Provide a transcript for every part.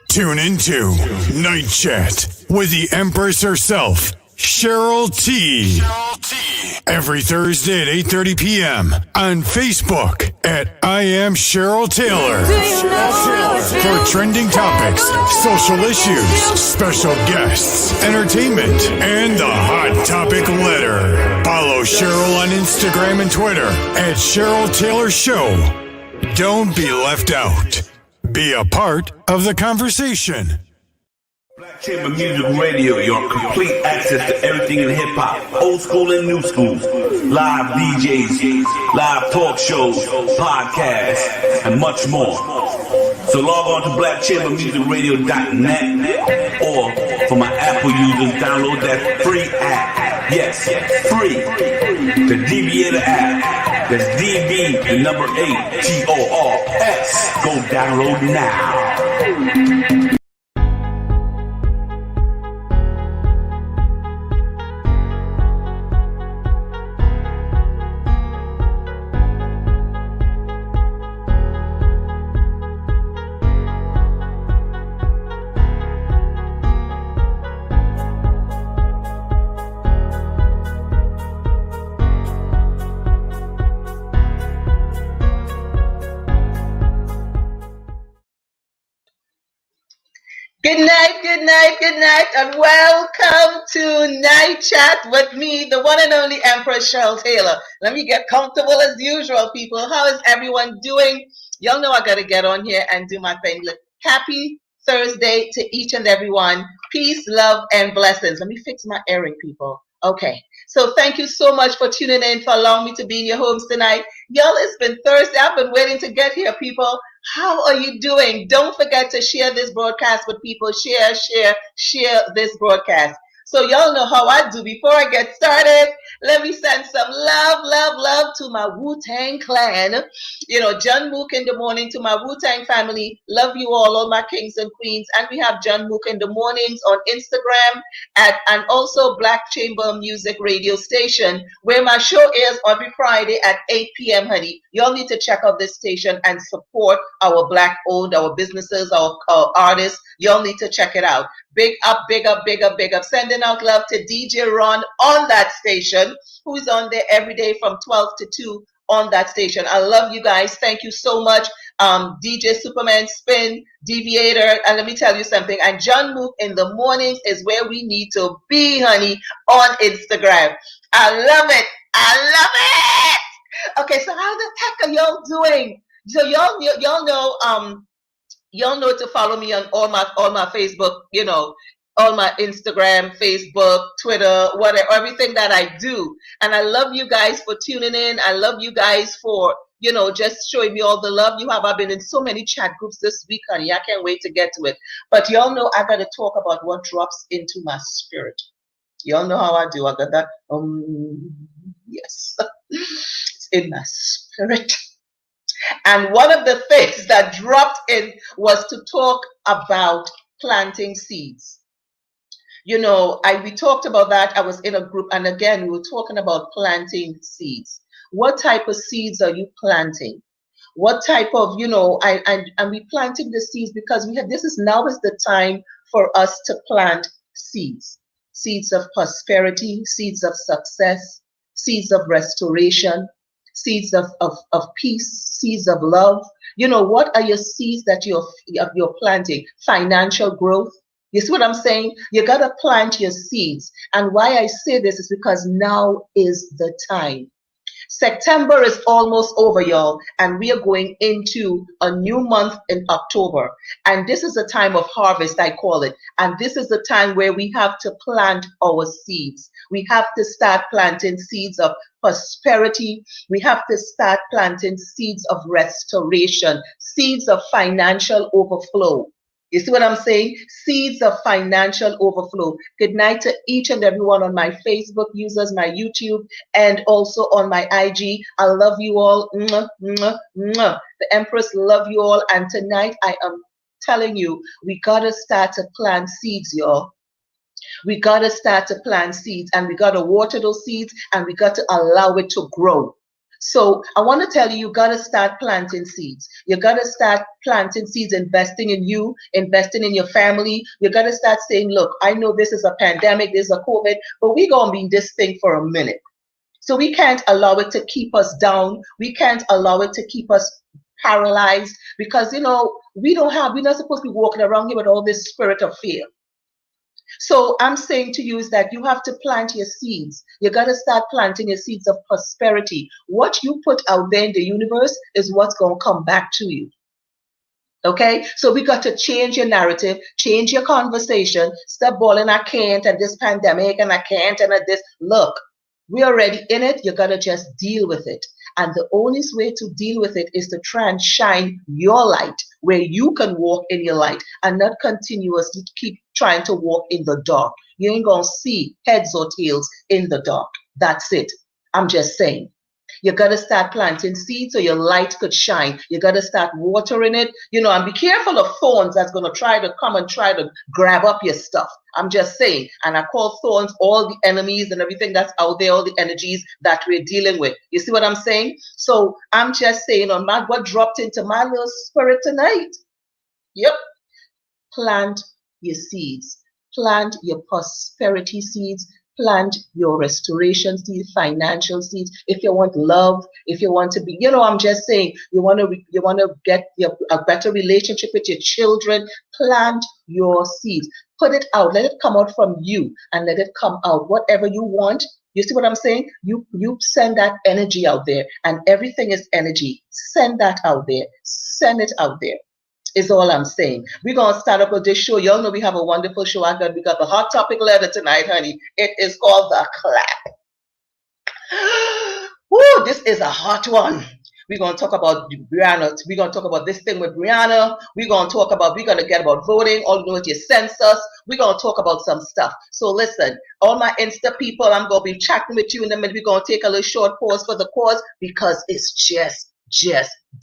Tune into Night Chat with the Empress herself, Cheryl T. Every Thursday at 8:30 p.m. on Facebook at I Am Cheryl Taylor. For trending topics, social issues, special guests, entertainment, and the Hot Topic Letter. Follow Cheryl on Instagram and Twitter at Cheryl Taylor Show. Don't be left out. Be a part of the conversation. Black Chamber Music Radio, your complete access to everything in hip-hop, old school and new school, live DJs, live talk shows, podcasts, and much more. So log on to blackchambermusicradio.net, or for my Apple users, download that free app. Yes, free. The Deviator app. That's DB, the number 8, TORS. Go download now. Good night, and welcome to Night Chat with me, the one and only Empress Cheryl Taylor. Let me get comfortable as usual, people. How is everyone doing? Y'all know I gotta get on here and do my thing. Look, happy Thursday to each and everyone. Peace, love, and blessings. Let me fix my earring, people. Okay, so thank you so much for tuning in, for allowing me to be in your homes tonight. Y'all, it's been Thursday. I've been waiting to get here, people. How are you doing? Don't forget to share this broadcast with people. Share this broadcast. So y'all know how I do. Before I get started, let me send some love to my Wu-Tang clan. You know, John Mook in the morning to my Wu-Tang family. Love you all my kings and queens. And we have John Mook in the mornings on Instagram and also Black Chamber Music Radio Station, where my show airs every Friday at 8 p.m., honey. Y'all need to check out this station and support our Black-owned, our businesses, our artists. Y'all need to check it out. Big up. Sending out love to DJ Ron on that station, who's on there every day from 12 to 2 on that station. I love you guys. Thank you so much. DJ Superman, Spin, Deviator, and let me tell you something. And John Mook in the mornings is where we need to be, honey, on Instagram. I love it. Okay, so how the heck are y'all doing? So y'all know to follow me on all my Facebook, you know, all my Instagram, Facebook, Twitter, whatever, everything that I do. And I love you guys for tuning in. I love you guys for, you know, just showing me all the love you have. I've been in so many chat groups this week, honey. I can't wait to get to it. But y'all know I got to talk about what drops into my spirit. Y'all know how I do. I got that. Yes. It's in my spirit. And one of the things that dropped in was to talk about planting seeds. You know, we talked about that. I was in a group, and again, we were talking about planting seeds. What type of seeds are you planting? What type of, you know, and we planting the seeds because this is the time for us to plant seeds. Seeds of prosperity, seeds of success, seeds of restoration, seeds of peace, seeds of love. You know, what are your seeds that you're planting? Financial growth. You see what I'm saying? You got to plant your seeds. And why I say this is because now is the time. September is almost over, y'all, and we are going into a new month in October. And this is a time of harvest, I call it. And this is the time where we have to plant our seeds. We have to start planting seeds of prosperity. We have to start planting seeds of restoration, seeds of financial overflow. You see what I'm saying? Seeds of financial overflow. Good night to each and everyone on my Facebook users, my YouTube, and also on my IG. I love you all. Mwah, mwah, mwah. The Empress love you all. And tonight I am telling you, we got to start to plant seeds, y'all. We got to start to plant seeds, and we got to water those seeds, and we got to allow it to grow. So I want to tell you, you got to start planting seeds. You got to start planting seeds, investing in you, investing in your family. You got to start saying, look, I know this is a pandemic, this is a COVID, but we're going to be in this thing for a minute. So we can't allow it to keep us down. We can't allow it to keep us paralyzed because, we're not supposed to be walking around here with all this spirit of fear. So I'm saying to you is that you have to plant your seeds. You got to start planting your seeds of prosperity. What you put out there in the universe is what's going to come back to you. Okay, so we got to change your narrative, change your conversation. Stop bawling, I can't, and this pandemic, and I can't, and this. Look, we're already in it. You got to just deal with it. And the only way to deal with it is to try and shine your light where you can walk in your light and not continuously keep trying to walk in the dark. You ain't going to see heads or tails in the dark. That's it. I'm just saying. You got to start planting seeds so your light could shine. You got to start watering it, and be careful of thorns that's going to try to come and try to grab up your stuff. I'm just saying. And I call thorns all the enemies and everything that's out there, all the energies that we're dealing with. You see what I'm saying? So I'm just saying what dropped into my little spirit tonight. Yep. Plant your seeds. Plant your prosperity seeds. Plant your restoration seeds, financial seeds. If you want love, if you want to be, I'm just saying, you want to get a better relationship with your children. Plant your seeds. Put it out. Let it come out from you, and let it come out. Whatever you want. You see what I'm saying? You send that energy out there, and everything is energy. Send that out there. Send it out there. Is all I'm saying. We're going to start up with this show. Y'all know we have a wonderful show. We got the hot topic letter tonight, honey. It is called The Clap. Woo, this is a hot one. We're going to talk about Brianna. We're going to talk about this thing with Brianna. We're going to get about voting. All you know is your census. We're going to talk about some stuff. So listen, all my Insta people, I'm going to be chatting with you in a minute. We're going to take a little short pause for the cause because it's just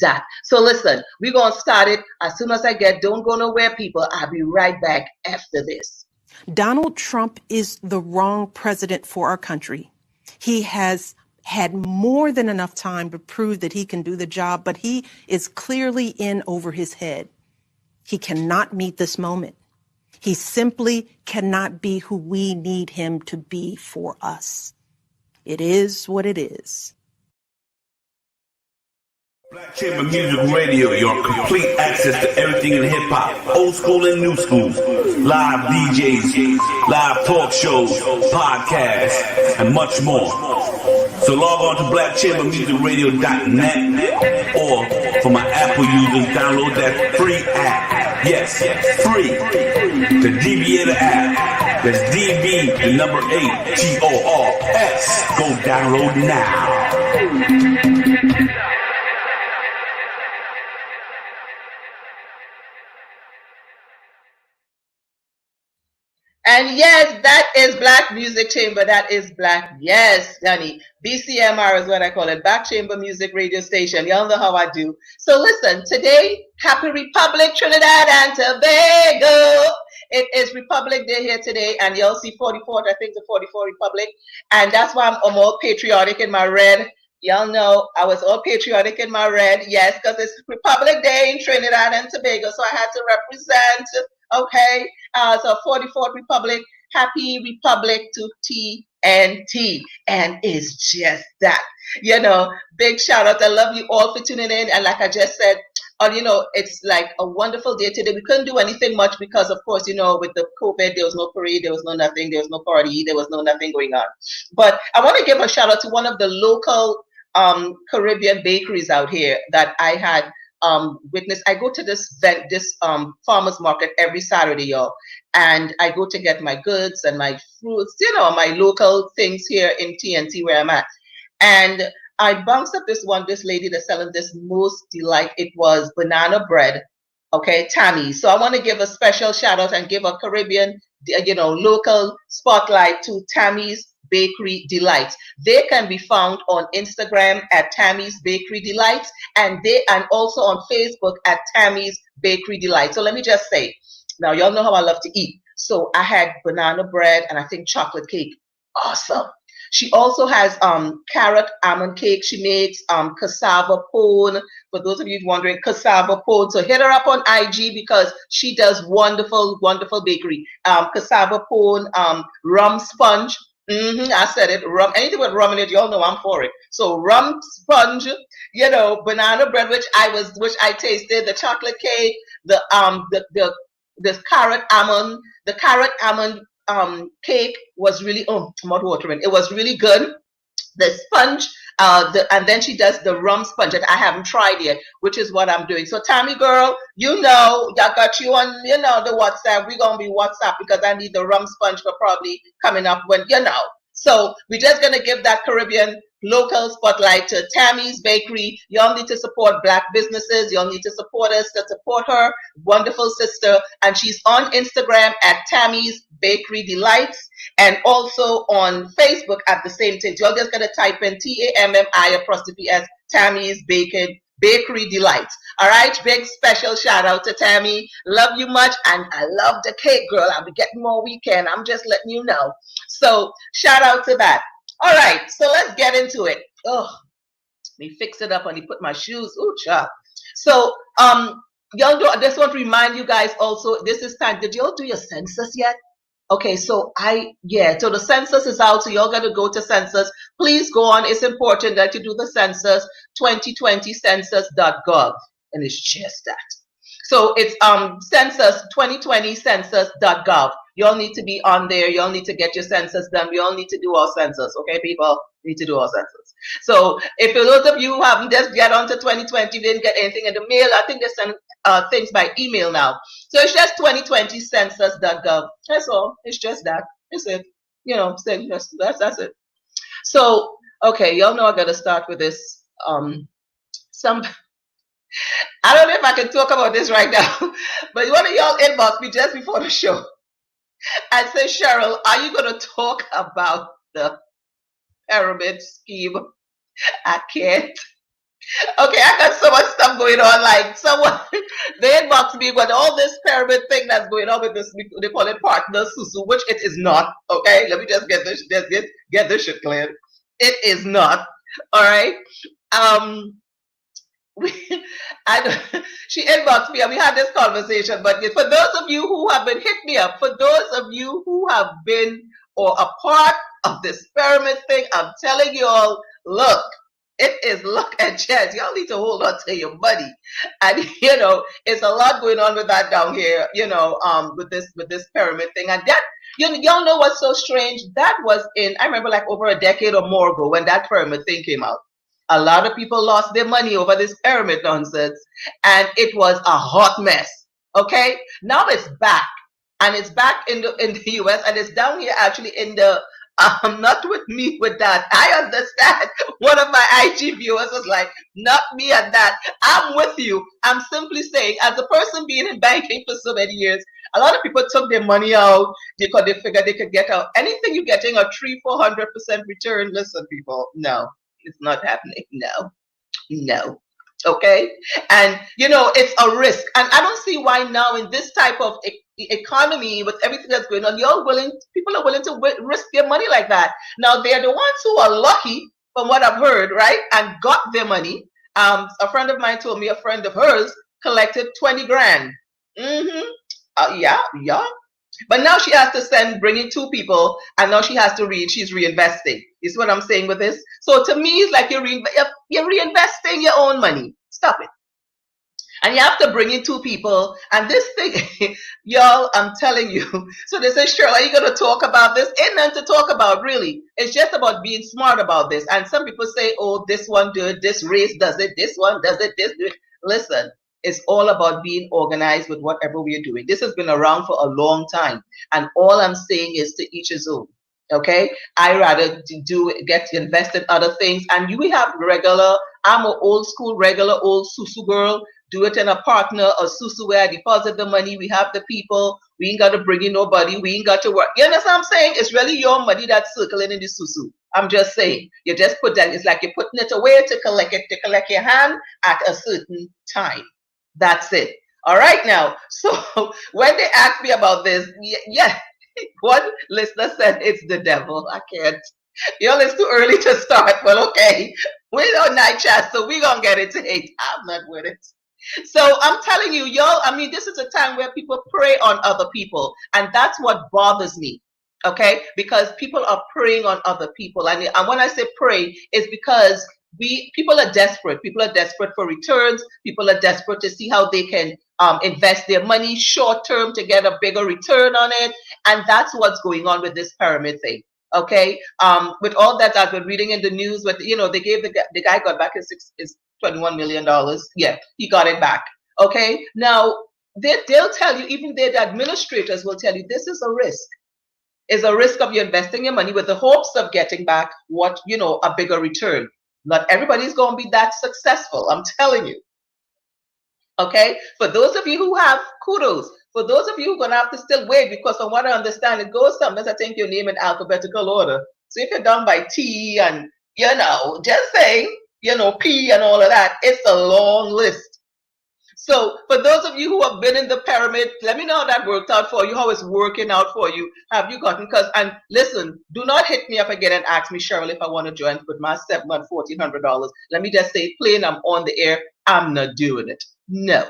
that. So listen, we're going to start it as soon as don't go nowhere, people. I'll be right back after this. Donald Trump is the wrong president for our country. He has had more than enough time to prove that he can do the job, but he is clearly in over his head. He cannot meet this moment. He simply cannot be who we need him to be for us. It is what it is. Black Chamber Music Radio, your complete access to everything in hip-hop, old school and new school, live DJs, live talk shows, podcasts, and much more. So log on to blackchambermusicradio.net, or for my Apple users, download that free app. Yes, free. The Deviator app. That's DB, the number 8, TORS. Go download now. And yes, that is Black Music Chamber. That is Black. Yes, honey. BCMR is what I call it. Black Chamber Music Radio Station. Y'all know how I do. So listen, today, Happy Republic, Trinidad and Tobago. It is Republic Day here today. And y'all see 44th, I think the 44th Republic. And that's why I'm all patriotic in my red. Y'all know I was all patriotic in my red. Yes, because it's Republic Day in Trinidad and Tobago. So I had to represent. Okay, so 44th Republic, Happy Republic to TNT, and it's just that, big shout out. I love you all for tuning in, and like I just said, it's like a wonderful day today. We couldn't do anything much because, of course, with the COVID, there was no parade, there was no nothing, there was no party, there was no nothing going on. But I want to give a shout out to one of the local Caribbean bakeries out here that I had witness. I go to this farmers market every Saturday, y'all, and I go to get my goods and my fruits, my local things here in TNT where I'm at. And I bounced up this lady that's selling this most delight. It was banana bread, okay, Tammy. So I want to give a special shout out and give a Caribbean, local spotlight to Tammy's Bakery Delights. They can be found on Instagram at Tammy's Bakery Delights, and also on Facebook at Tammy's Bakery Delights. So let me just say, now y'all know how I love to eat. So I had banana bread and I think chocolate cake. Awesome. She also has carrot almond cake. She makes cassava pone. For those of you wondering, cassava pone. So hit her up on IG because she does wonderful, wonderful bakery. Cassava pone, rum sponge. I said it. Rum. Anything with rum in it, y'all know I'm for it. So rum sponge, banana bread, which I tasted, the chocolate cake, the carrot almond, cake was really mouth watering. It was really good. The sponge, and then she does the rum sponge that I haven't tried yet, which is what I'm doing. So Tammy girl, y'all got you on, the WhatsApp. We're gonna be WhatsApp because I need the rum sponge for probably coming up when. So we're just gonna give that Caribbean local spotlight to Tammy's Bakery. Y'all need to support Black businesses. Y'all need to support us to support her wonderful sister. And she's on Instagram at Tammy's Bakery Delights and also on Facebook at the same thing. Y'all just gotta type in TAMMI Tammy's Bakery Delights. All right, big special shout out to Tammy. Love you much, and I love the cake, girl. I'll be getting more weekend. I'm just letting you know. So shout out to that. All right, so let's get into it. Oh, let me fix it up and put my shoes. Ooh, chop. So y'all I just want to remind you guys also. This is time. Did y'all do your census yet? Okay, so so the census is out, so y'all got to go to census. Please go on. It's important that you do the census, 2020census.gov, and it's just that. So it's census 2020census.gov. Y'all need to be on there. Y'all need to get your census done. We all need to do our census, okay, people? We need to do our census. So if for those of you who haven't just get onto 2020, didn't get anything in the mail, I think they send things by email now. So it's just 2020census.gov. That's all. It's just that. It's it. That's it. So, okay, y'all know I got to start with this. I don't know if I can talk about this right now, but one of y'all inbox me just before the show and say, Cheryl, are you going to talk about the pyramid scheme? I can't. Okay, I got so much stuff going on. Like someone, they inbox me with all this pyramid thing that's going on with this. They call it partner susu, which it is not. Okay, let me just get this shit cleared. It is not. All right. She inboxed me and we had this conversation. But for those of you who have been, hit me up. For those of you who have been or a part of this pyramid thing, I'm telling you all, look, it is luck and chance. Y'all need to hold on to your money. And it's a lot going on with that down here, with this pyramid thing. And that, y'all know what's so strange? That was I remember like over a decade or more ago when that pyramid thing came out. A lot of people lost their money over this pyramid nonsense, and it was a hot mess. Okay, now it's back, and it's back in the US, and it's down here actually in the. Not with me with that. I understand. One of my IG viewers was like, not me and that. I'm with you. I'm simply saying, as a person being in banking for so many years, a lot of people took their money out because they figured they could get out. Anything you're getting a 300-400% return, listen, people, no. It's not happening. No. Okay. And it's a risk. And I don't see why now in this type of economy with everything that's going on, people are willing to risk their money like that. Now they're the ones who are lucky from what I've heard, right? And got their money. A friend of mine told me a friend of hers collected 20 grand. Yeah. But now she has to bring in 2 people, and now she has to she's reinvesting. You see what I'm saying with this? So to me, it's like you're reinvesting your own money. Stop it. And you have to bring in 2 people. And this thing, y'all, I'm telling you. So they say, Cheryl, are you going to talk about this? Ain't nothing to talk about, really. It's just about being smart about this. And some people say, oh, this one do it, this race does it, this one does it, this do it. Listen. It's all about being organized with whatever we are doing. This has been around for a long time. And all I'm saying is to each his own. Okay? I rather get invested in other things. And we have I'm an old school, regular old susu girl. Do it in a partner or susu where I deposit the money. We have the people. We ain't got to bring in nobody. We ain't got to work. You understand what I'm saying? It's really your money that's circling in the susu. I'm just saying. You just put that. It's like you're putting it away to collect your hand at a certain time. That's it. All right now. So when they asked me about this, one listener said it's the devil. I can't. Y'all, it's too early to start, but okay. We're on night chat, so we're going to get into it. I'm not with it. So I'm telling you, y'all, I mean, this is a time where people prey on other people. And that's what bothers me. Okay? Because people are preying on other people. And when I say prey, it's because people are desperate. People are desperate for returns. People are desperate to see how they can invest their money short term to get a bigger return on it. And that's what's going on with this pyramid thing. Okay, with all that I've been reading in the news, with they gave the guy got back his $21 million. Yeah, he got it back. Okay, now they'll tell you, even the administrators will tell you, this is a risk. It's a risk of you investing your money with the hopes of getting back a bigger return. Not everybody's going to be that successful. I'm telling you. Okay, for those of you who have, kudos. For those of you who are going to have to still wait, because from what I understand, it goes sometimes, I think your name in alphabetical order. So if you're done by T and, just saying, P and all of that, it's a long list. So for those of you who have been in the pyramid, let me know how that worked out for you, how it's working out for you. Have you gotten, and listen, do not hit me up again and ask me, Cheryl, if I want to join with my 7 month, $1,400. Let me just say plain, I'm on the air. I'm not doing it. No,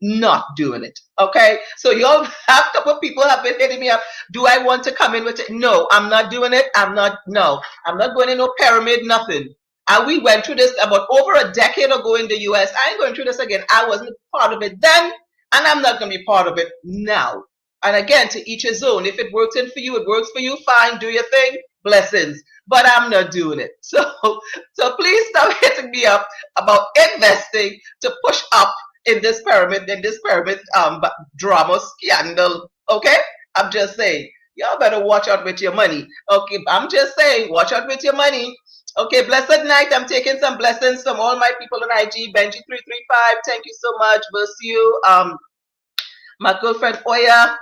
not doing it. Okay, so y'all have a couple of people have been hitting me up. Do I want to come in with it? No, I'm not doing it. I'm not going in no pyramid, nothing. And we went through this about over a decade ago in the US. I ain't going through this again. I wasn't part of it then, and I'm not going to be part of it now. And again, to each his own. If it works in for you, it works for you. Fine, do your thing. Blessings. But I'm not doing it. So please stop hitting me up about investing to push up in this pyramid drama scandal. Okay? I'm just saying. Y'all better watch out with your money. Okay, I'm just saying, watch out with your money. Okay, blessed night. I'm taking some blessings from all my people on IG. Benji335, thank you so much. Bless you. My girlfriend Oya,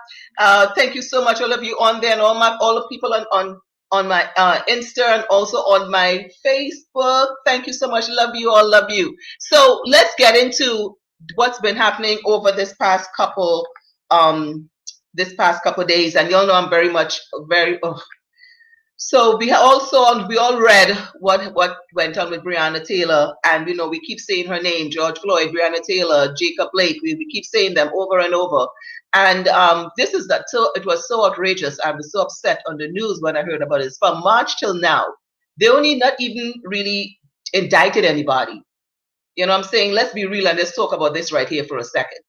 thank you so much, all of you on there, and all the people on my Insta and also on my Facebook. Thank you so much. Love you all. Love you. So let's get into what's been happening over this past couple days, and y'all know I'm very. So we all read what went on with Breonna Taylor, and we keep saying her name: George Floyd, Breonna Taylor, Jacob Blake. We keep saying them over and over, and it was so outrageous. I was so upset on the news when I heard about it. From March till now, they only not even really indicted anybody. You know what I'm saying? Let's be real and let's talk about this right here for a second.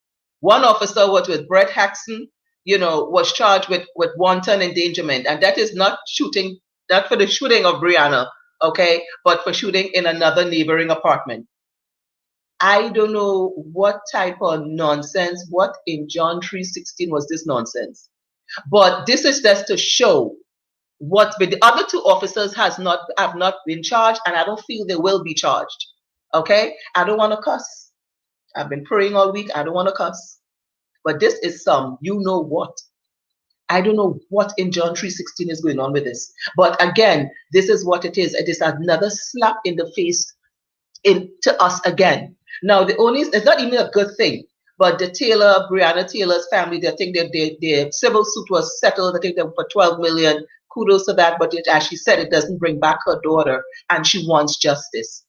One officer was with Brett Haxton, was charged with wanton endangerment, and that is not for the shooting of Breonna, okay, but for shooting in another neighboring apartment. I don't know what type of nonsense, what in John 3:16 was this nonsense? But this is just to show what's been. The other two officers have not been charged, and I don't feel they will be charged. Okay, I don't want to cuss. I've been praying all week. I don't want to cuss. But this is some, what? I don't know what in John 3:16 is going on with this. But again, this is what it is. It is another slap in the face to us again. Now, it's not even a good thing. But the Breonna Taylor's family, they think their civil suit was settled. I think they were for $12 million. Kudos to that. But as she said, it doesn't bring back her daughter. And she wants justice.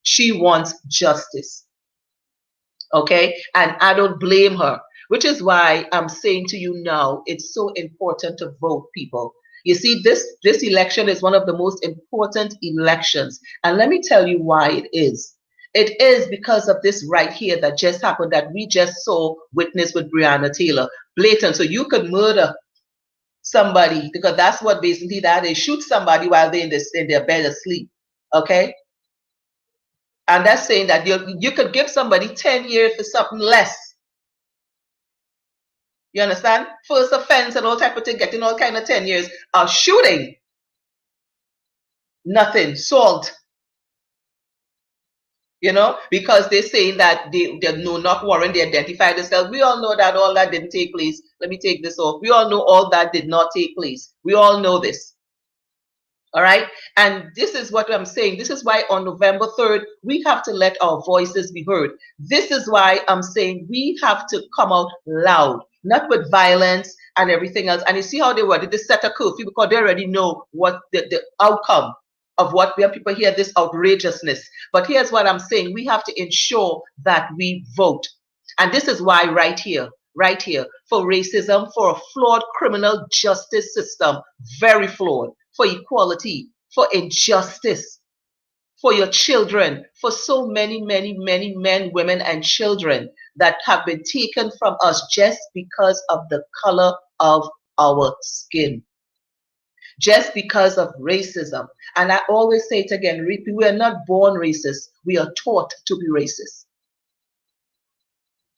She wants justice. Okay? And I don't blame her. Which is why I'm saying to you now, it's so important to vote, people. You see, this election is one of the most important elections. And let me tell you why it is. It is because of this right here that just happened, that we just saw witness with Breonna Taylor. Blatant. So you could murder somebody, because that's what basically that is. Shoot somebody while they're in their bed asleep. Okay? And that's saying that you could give somebody 10 years for something less. You understand? First offense and all type of thing, getting all kind of 10 years. Shooting, nothing. Salt. Because they're saying that they know not warrant, they identified themselves. We all know that all that didn't take place. Let me take this off. We all know all that did not take place. We all know this. All right. And this is what I'm saying. This is why on November 3rd, we have to let our voices be heard. This is why I'm saying we have to come out loud, not with violence and everything else. And you see how they were, they set a curfew because they already know what the outcome of what when people hear this outrageousness. But here's what I'm saying. We have to ensure that we vote. And this is why right here, for racism, for a flawed criminal justice system, very flawed, for equality, for injustice, for your children, for so many, many, many men, women, and children that have been taken from us just because of the color of our skin, just because of racism. And I always say it again, we are not born racist, we are taught to be racist.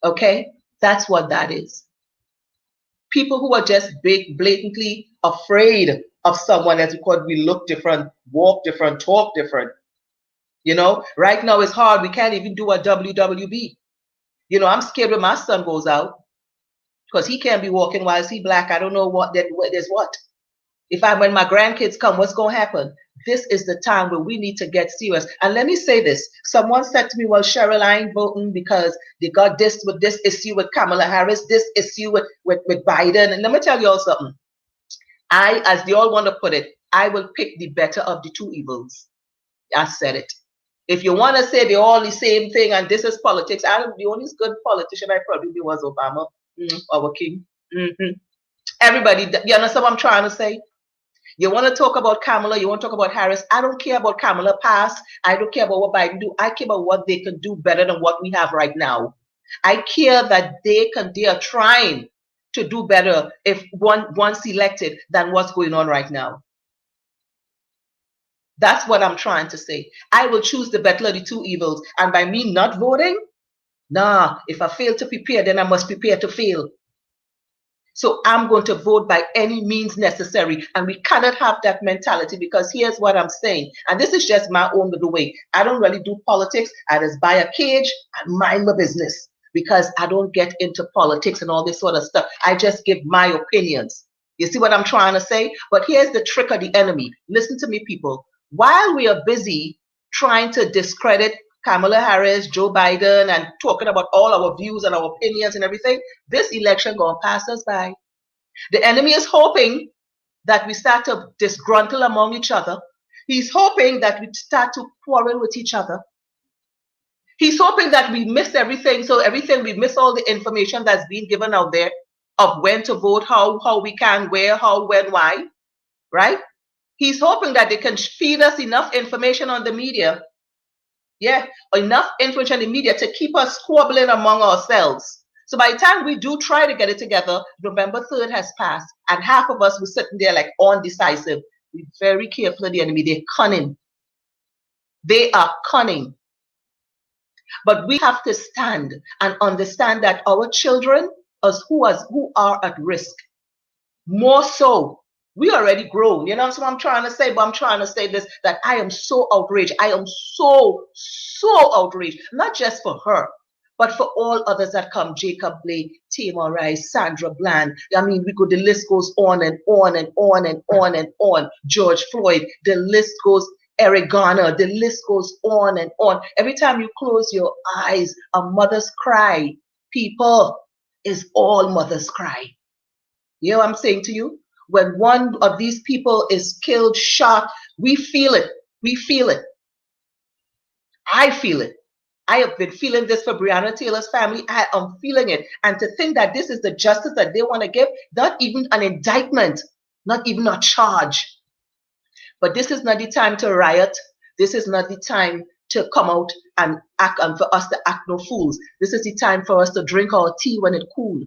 Okay? That's what that is. People who are just blatantly afraid of someone as because we look different, walk different, talk different. You know, right now it's hard. We can't even do a WWB. You know, I'm scared when my son goes out because he can't be walking while he black. I don't know what there's what. When my grandkids come, what's going to happen? This is the time where we need to get serious. And let me say this. Someone said to me, well, Cheryl, I ain't voting because they got this with this issue with Kamala Harris, this issue with Biden. And let me tell you all something. As they all want to put it, I will pick the better of the two evils. I said it. If you want to say they're all the same thing and this is politics, the only good politician I probably was Obama, our king. Everybody, you understand what I'm trying to say? You want to talk about Kamala, you want to talk about Harris. I don't care about Kamala past. I don't care about what Biden do. I care about what they can do better than what we have right now. I care that they are trying to do better if once elected than what's going on right now. That's what I'm trying to say. I will choose the better of the two evils. And by me not voting, nah, if I fail to prepare, then I must prepare to fail. So I'm going to vote by any means necessary. And we cannot have that mentality because here's what I'm saying. And this is just my own little way. I don't really do politics. I just buy a cage and mind my business because I don't get into politics and all this sort of stuff. I just give my opinions. You see what I'm trying to say? But here's the trick of the enemy. Listen to me, people. While we are busy trying to discredit Kamala Harris, Joe Biden, and talking about all our views and our opinions and everything, this election gonna pass us by. The enemy is hoping that we start to disgruntle among each other. He's hoping that we start to quarrel with each other. He's hoping that we miss everything. So we miss all the information that's being given out there of when to vote, how we can, where, how, when, why, right? He's hoping that they can feed us enough information on the media. Yeah, enough information in the media to keep us squabbling among ourselves. So by the time we do try to get it together, November 3rd has passed, and half of us were sitting there like undecisive. Be very careful of the enemy. They're cunning. They are cunning. But we have to stand and understand that our children who are at risk, more so. We already grown, you know what I'm trying to say? But I'm trying to say this, that I am so outraged. I am so outraged, not just for her, but for all others that come. Jacob Blake, Tamar Rice, Sandra Bland. I mean, the list goes on and on and on and on and on. George Floyd, the list goes, Eric Garner, the list goes on and on. Every time you close your eyes, a mother's cry, people, is all mother's cry. You know what I'm saying to you? When one of these people is killed, shot, we feel it. We feel it. I feel it. I have been feeling this for Breonna Taylor's family. I am feeling it. And to think that this is the justice that they want to give, not even an indictment, not even a charge. But this is not the time to riot. This is not the time to come out and act, and for us to act no fools. This is the time for us to drink our tea when it's cool.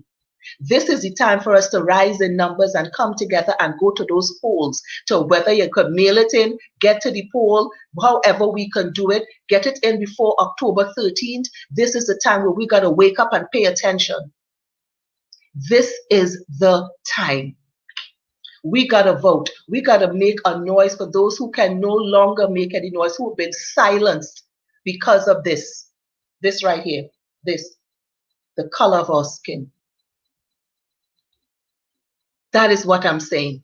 This is the time for us to rise in numbers and come together and go to those polls. So whether you could mail it in, get to the poll, however we can do it, get it in before October 13th. This is the time where we got to wake up and pay attention. This is the time. We got to vote. We got to make a noise for those who can no longer make any noise, who have been silenced because of this. This right here. This. The color of our skin. That is what I'm saying.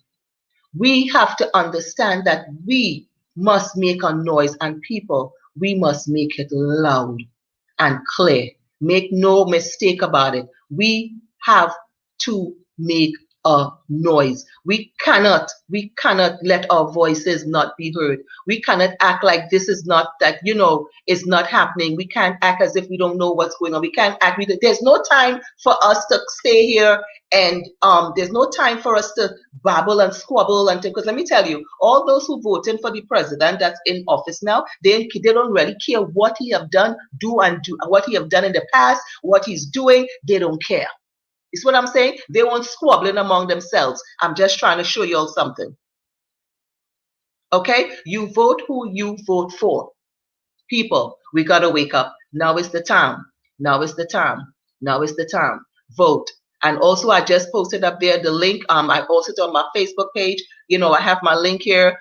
We have to understand that we must make a noise, and people, we must make it loud and clear. Make no mistake about it. We have to make a noise. We cannot let our voices not be heard. We cannot act like this is not, that, is not happening. We can't act as if we don't know what's going on. We can't act. There's no time for us to stay here, and there's no time for us to babble and squabble, and because let me tell you, all those who voted for the president that's in office now, they don't really care what he have done, what he have done in the past, what he's doing. They don't care. It's what I'm saying. They won't squabbling among themselves. I'm just trying to show you all something. Okay? You vote who you vote for. People, we got to wake up. Now is the time. Now is the time. Now is the time. Vote. And also, I just posted up there the link. I posted on my Facebook page. I have my link here.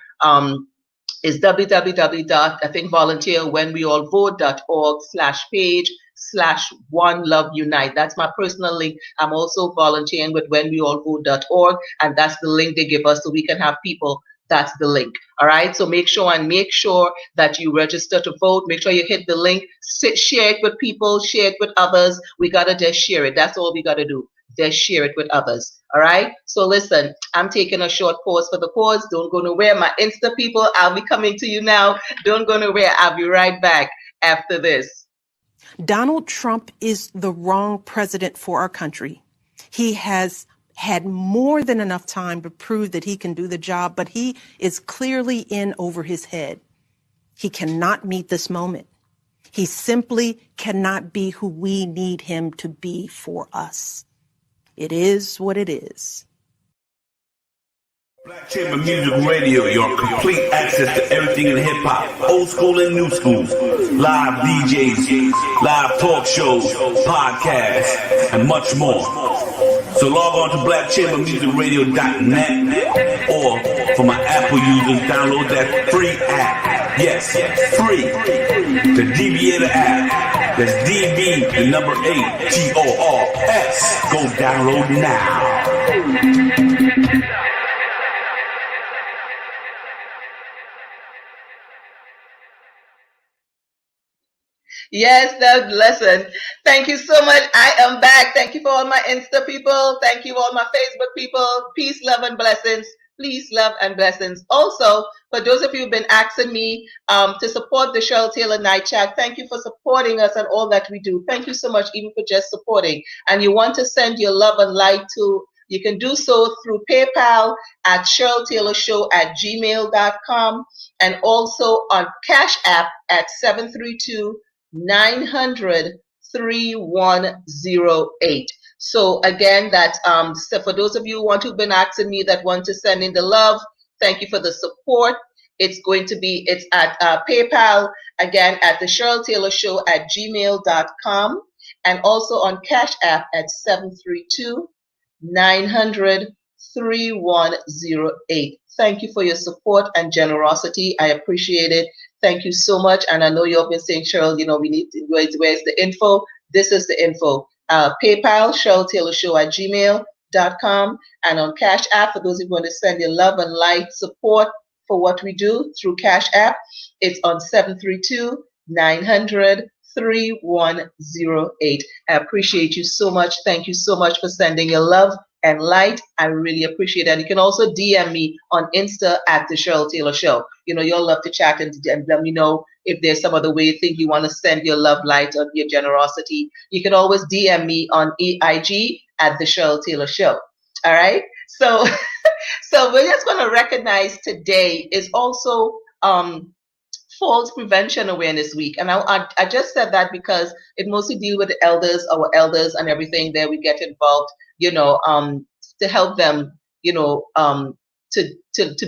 Is www.whenweallvote.org/page/OneLoveUnite. That's my personal link. I'm also volunteering with whenweallvote.org, and that's the link they give us so we can have people. That's the link. All right. So make sure that you register to vote. Make sure you hit the link. Share it with people. Share it with others. We got to just share it. That's all we got to do. Just share it with others. All right. So listen, I'm taking a short pause for the cause. Don't go nowhere. My Insta people, I'll be coming to you now. Don't go nowhere. I'll be right back after this. Donald Trump is the wrong president for our country. He has had more than enough time to prove that he can do the job, but he is clearly in over his head. He cannot meet this moment. He simply cannot be who we need him to be for us. It is what it is. Black Chamber Music Radio, your complete access to everything in hip-hop, old school and new school, live DJs, live talk shows, podcasts, and much more. So log on to blackchambermusicradio.net, or for my Apple users, download that free app. Yes, free. The Deviator app. That's DB, the number 8, TORS. Go download now. Yes, that lesson. Thank you so much. I am back. Thank you for all my Insta people. Thank you all my Facebook people. Peace, love, and blessings. Please, love, and blessings. Also, for those of you who've been asking me to support the Cheryl Taylor Night Chat, thank you for supporting us and all that we do. Thank you so much, even for just supporting. And you want to send your love and light to, you can do so through PayPal at CherylTaylorShow@gmail.com, and also on Cash App at 732-900-3108. So again, that so for those of you who've been asking me that want to send in the love, thank you for the support. It's at PayPal again at the CherylTaylorShow@gmail.com, and also on Cash App at 732-900-3108. Thank you for your support and generosity. I appreciate it. Thank you so much. And I know you've been saying, Cheryl, we need to, where's the info? This is the info. PayPal, CherylTaylorShow@gmail.com, and on Cash App, for those who want to send your love and light support for what we do through Cash App, it's on 732-900-3108. I appreciate you so much. Thank you so much for sending your love and light. I really appreciate that. You can also DM me on Insta at the Cheryl Taylor Show. You'll love to chat and let me know if there's some other way you think you want to send your love, light, or your generosity. You can always DM me on EIG at the Cheryl Taylor Show. All right. So, so we're just going to recognize today is also Falls Prevention Awareness Week. And I just said that because it mostly deals with the elders, our elders and everything there. We get involved, to help them, to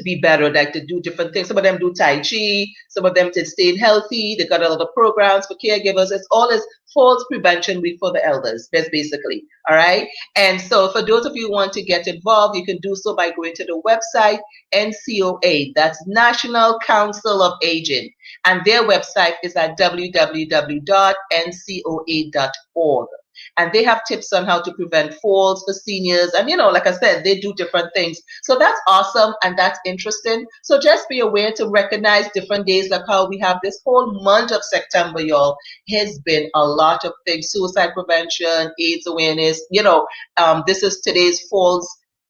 be better, like to do different things. Some of them do Tai Chi, some of them to stay healthy. They got a lot of programs for caregivers. It's all as Falls Prevention Week for the elders. That's basically, all right? And so for those of you who want to get involved, you can do so by going to the website, NCOA, that's National Council of Aging. And their website is at www.ncoa.org. and they have tips on how to prevent falls for seniors. And, like I said, they do different things. So that's awesome and that's interesting. So just be aware to recognize different days, like how we have this whole month of September, y'all. Has been a lot of things: suicide prevention, AIDS awareness. This is today's Falls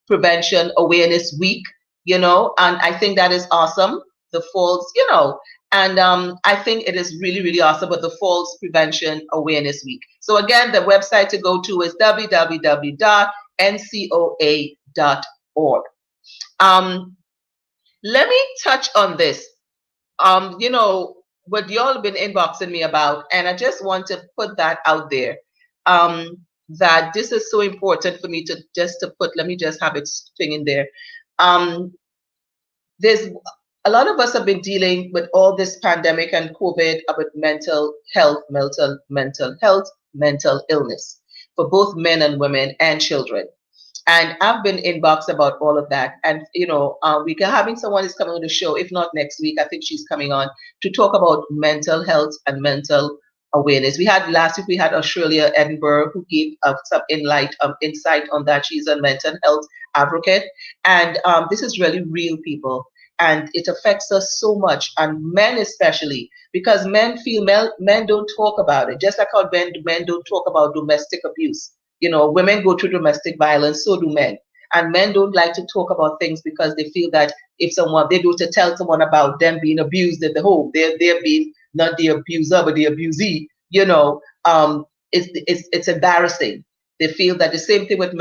Prevention Awareness Week, and I think that is awesome. The falls, and I think it is really, really awesome with the Falls Prevention Awareness Week. So again, the website to go to is www.ncoa.org. Let me touch on this. What y'all have been inboxing me about, and I just want to put that out there. That this is so important for me to put. Let me just have it thing in there. There's a lot of us have been dealing with all this pandemic and COVID about mental health, mental illness for both men and women and children. And I've been inboxed about all of that. And, we're having someone is coming on the show, if not next week, I think she's coming on to talk about mental health and mental awareness. Last week, we had Australia Edinburgh, who gave some insight on that. She's a mental health advocate. And this is really real, people. And it affects us so much, and men especially, because men feel men don't talk about it. Just like how men don't talk about domestic abuse. Women go through domestic violence, so do men. And men don't like to talk about things because they feel that if they go to tell someone about them being abused at the home, they're being not the abuser, but the abusee, it's embarrassing. They feel that the same thing with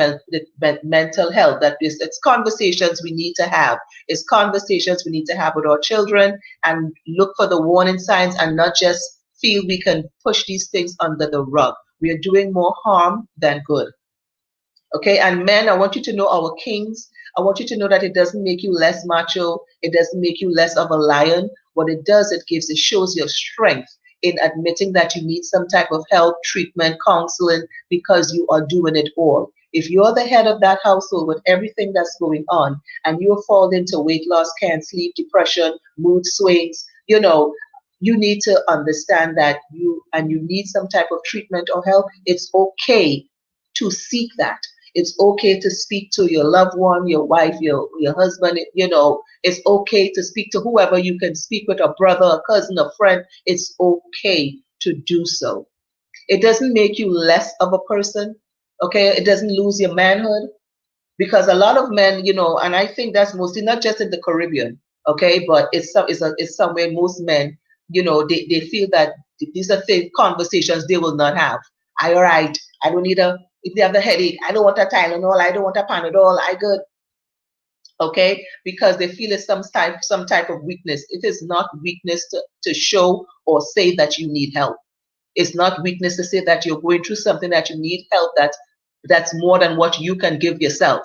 mental health, that it's conversations we need to have. It's conversations we need to have with our children and look for the warning signs and not just feel we can push these things under the rug. We are doing more harm than good. Okay, and men, I want you to know, our kings, I want you to know that it doesn't make you less macho. It doesn't make you less of a lion. What it does, it shows your strength in admitting that you need some type of help, treatment, counseling, because you are doing it all. If you're the head of that household with everything that's going on and you're falling into weight loss, can't sleep, depression, mood swings, you need to understand that you need some type of treatment or help. It's okay to seek that. It's okay to speak to your loved one, your wife, your husband, it's okay to speak to whoever you can speak with, a brother, a cousin, a friend. It's okay to do so. It doesn't make you less of a person, okay? It doesn't lose your manhood, because a lot of men, and I think that's mostly not just in the Caribbean, okay, but it's somewhere most men, they feel that these are conversations they will not have. All right, I don't need if they have a headache, I don't want a Tylenol, I don't want a Panadol, I good. Okay, because they feel it's some type of weakness. It is not weakness to show or say that you need help. It's not weakness to say that you're going through something that you need help that's more than what you can give yourself.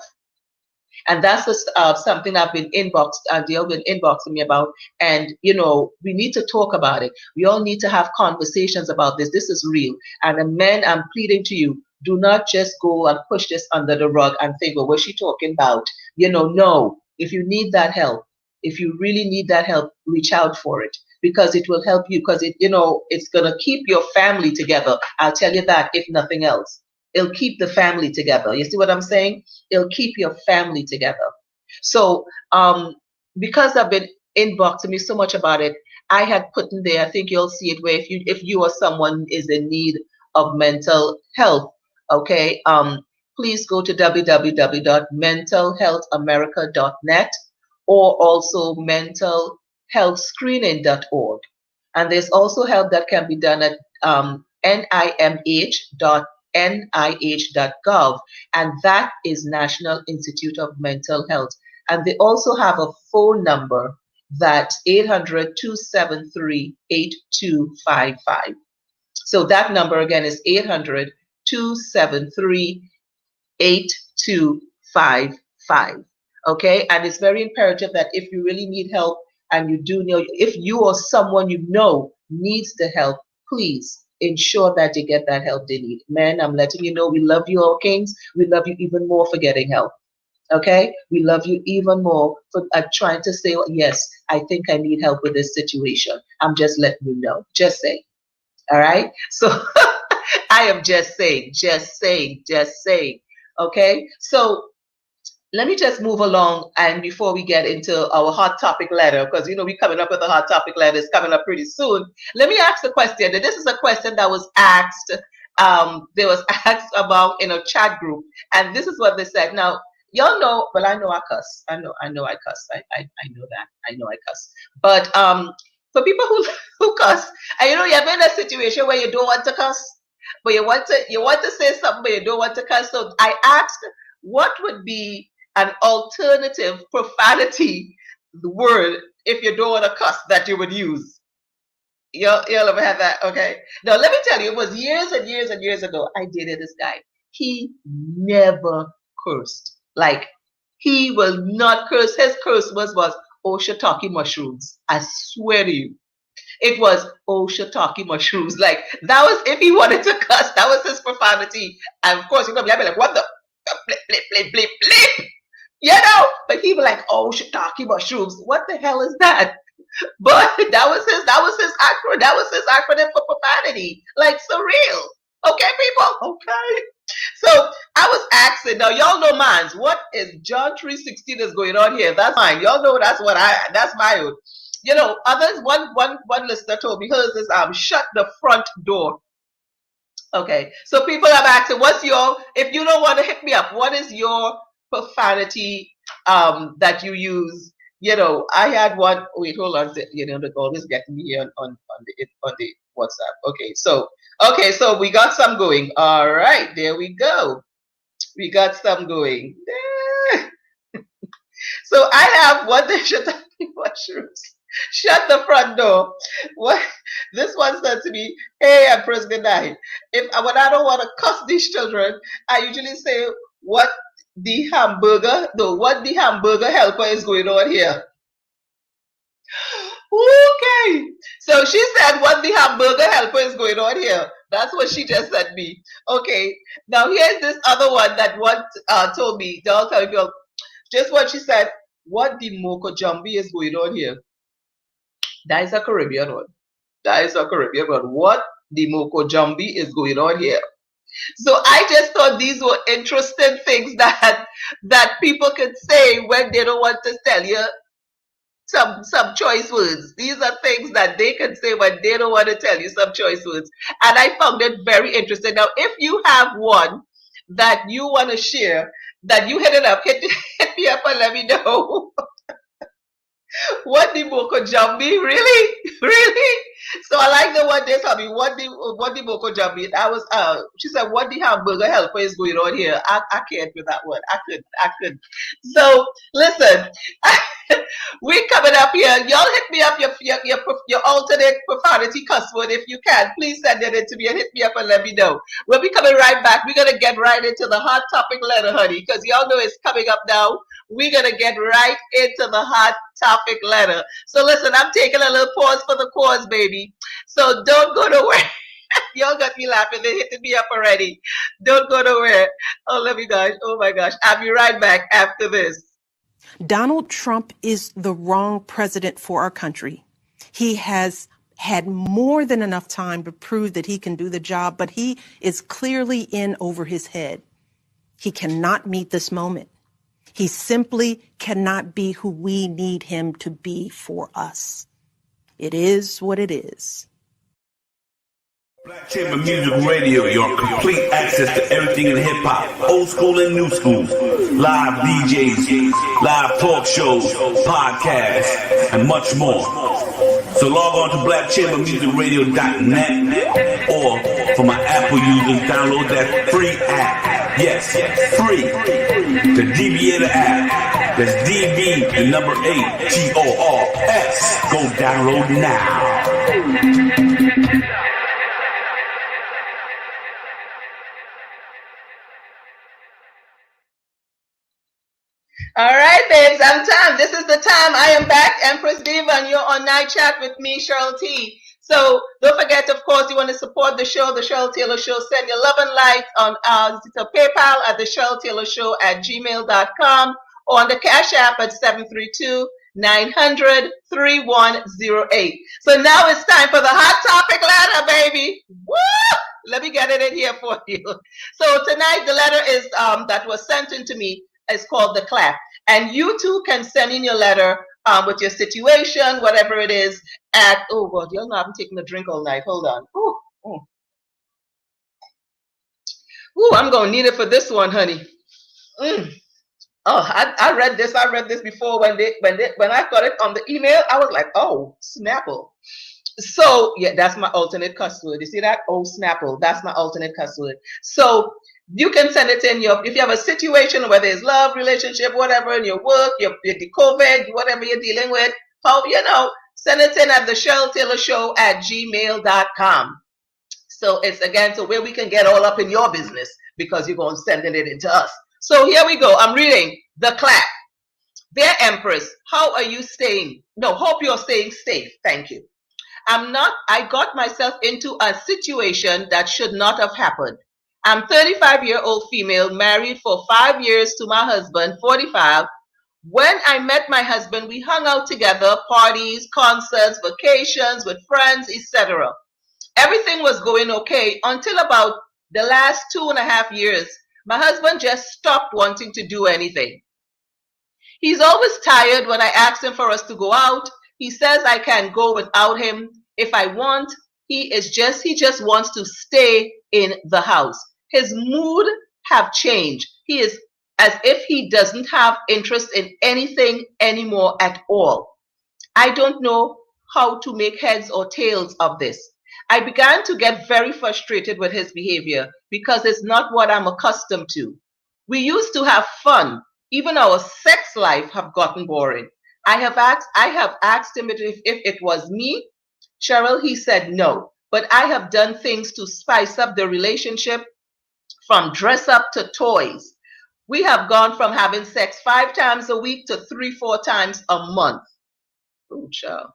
And that's something I've been they've been inboxing me about. And, we need to talk about it. We all need to have conversations about this. This is real. And the men, I'm pleading to you, do not just go and push this under the rug and think, well, what's she talking about? No. If you need that help, if you really need that help, reach out for it, because it will help you, because it's going to keep your family together. I'll tell you that, if nothing else. It'll keep the family together. You see what I'm saying? It'll keep your family together. So because I've been inboxing me so much about it, I had put in there, I think you'll see it, where if you or someone is in need of mental health, okay, please go to www.mentalhealthamerica.net or also mentalhealthscreening.org. And there's also help that can be done at nih.gov, and that is National Institute of Mental Health. And they also have a phone number, that's 800-273-8255. So that number again is 800-273-8255. Okay, and it's very imperative that if you really need help, and you do know, if you or someone needs the help, please ensure that they get that help they need. Men, I'm letting you know, we love you, all kings. We love you even more for getting help. Okay, we love you even more for trying to say, yes, I think I need help with this situation. I'm just letting you know. Just say. All right. So I am just saying. Okay, so let me just move along, and before we get into our hot topic letter, because we're coming up with a hot topic letter, it's coming up pretty soon. Let me ask the question. This is a question that was asked. There was asked about in a chat group, and this is what they said. Now, y'all know, well, I know I cuss. I know I cuss. I know that. I know I cuss. But for people who cuss, and you're in a situation where you don't want to cuss, but you want to say something, but you don't want to cuss. So I asked, what would be an alternative profanity word if you don't want to cuss that you would use? Y'all ever had that? Okay. Now let me tell you, it was years and years and years ago. I dated this guy. He never cursed. Like, he will not curse. His curse was oh shiitake mushrooms. I swear to you. It was oh shiitake mushrooms. Like, that was, if he wanted to cuss, that was his profanity. And of course, I'd be like, what the blip, blip, blip, blip, blip. But he was like, oh shiitake mushrooms. What the hell is that? But that was his acronym. That was his acronym for profanity. Like, surreal. Okay, people? Okay. So I was asking, now y'all know mine. What is John 3:16 is going on here? That's mine. Y'all know that's my own. Others, one listener told me hers is shut the front door. Okay. So people have asked, if you don't want to hit me up, what is your profanity that you use? I had one. Wait, hold on. The call is getting me here on the WhatsApp. Okay, so we got some going. All right, there we go. We got some going. So I have one that shut the mushrooms. Shut the front door. What? This one said to me, "Hey, Empress, good night. When I don't want to cuss these children, I usually say, what the hamburger helper is going on here." Okay. So she said, what the hamburger helper is going on here. That's what she just said me. Okay. Now here's this other one that told me, don't tell you, just what she said, what the moko jambi is going on here. That is a Caribbean one. What the moko jambi is going on here. So I just thought these were interesting things that people could say when they don't want to tell you some choice words. These are things that they can say when they don't want to tell you some choice words. And I found it very interesting. Now, if you have one that you want to share, that you hit me up and let me know. What the Boko Jambi? Really? So I like the one they told me. What the Boko Jambi? She said, what the hamburger helper is going on here? I can't with that one. I could. So listen, we coming up here. Y'all hit me up your alternate profanity cuss word if you can. Please send it in to me and hit me up and let me know. We'll be coming right back. We're gonna get right into the hot topic letter, honey, because y'all know it's coming up now. We're gonna get right into the hot topic letter. So listen, I'm taking a little pause for the cause, baby. So don't go nowhere. Y'all got me laughing. They hitting me up already. Don't go nowhere. Oh my gosh. I'll be right back after this. Donald Trump is the wrong president for our country. He has had more than enough time to prove that he can do the job, but he is clearly in over his head. He cannot meet this moment. He simply cannot be who we need him to be for us. It is what it is. Black Chamber Music Radio, your complete access to everything in hip-hop, old school and new school. Live DJs, live talk shows, podcasts, and much more. So log on to blackchambermusicradio.net, or for my Apple users, download that free app. Yes, free. The Deviator app. That's DV, the number 8, TORS. Go download now. All right, babes, this is the time. I am back, Empress Diva, and you're on Night Chat with me, Cheryl T. So don't forget, of course, you want to support the show, the Cheryl Taylor Show. Send your love and light on to PayPal at the Cheryl Taylor Show @gmail.com, or on the Cash App at 732-900-3108. So now it's time for the hot topic letter, baby. Woo! Let me get it in here for you. So tonight, the letter is that was sent in to me is called the clap. And you too can send in your letter with your situation, whatever it is, at, oh God, you'll know I'm taking a drink all night. Hold on. Ooh, ooh. Ooh, I'm going to need it for this one, honey. Mm. Oh, I read this. I read this before when I got it on the email. I was like, oh, Snapple. So yeah, that's my alternate cuss word. You see that? Oh, Snapple. That's my alternate cuss word. So you can send it in if you have a situation where there's love, relationship, whatever, in your work, your the COVID, whatever you're dealing with, send it in at the Cheryl Taylor Show at gmail.com. So it's again, so where we can get all up in your business because you're going to sending it into us. So here we go. I'm reading the clap. Dear Empress, how are you staying? No, hope you're staying safe. Thank you. I got myself into a situation that should not have happened. I'm 35-year-old female, married for 5 years to my husband, 45. When I met my husband, we hung out together, parties, concerts, vacations with friends, etc. Everything was going okay until about the last 2.5 years. My husband just stopped wanting to do anything. He's always tired when I ask him for us to go out. He says I can go without him if I want. He just wants to stay in the house. His mood have changed. He is as if he doesn't have interest in anything anymore at all. I don't know how to make heads or tails of this. I began to get very frustrated with his behavior because it's not what I'm accustomed to. We used to have fun. Even our sex life have gotten boring. I have asked him if it was me, Cheryl. He said no. But I have done things to spice up the relationship, from dress up to toys. We have gone from having sex 5 times a week to 3-4 times a month. Oh, child.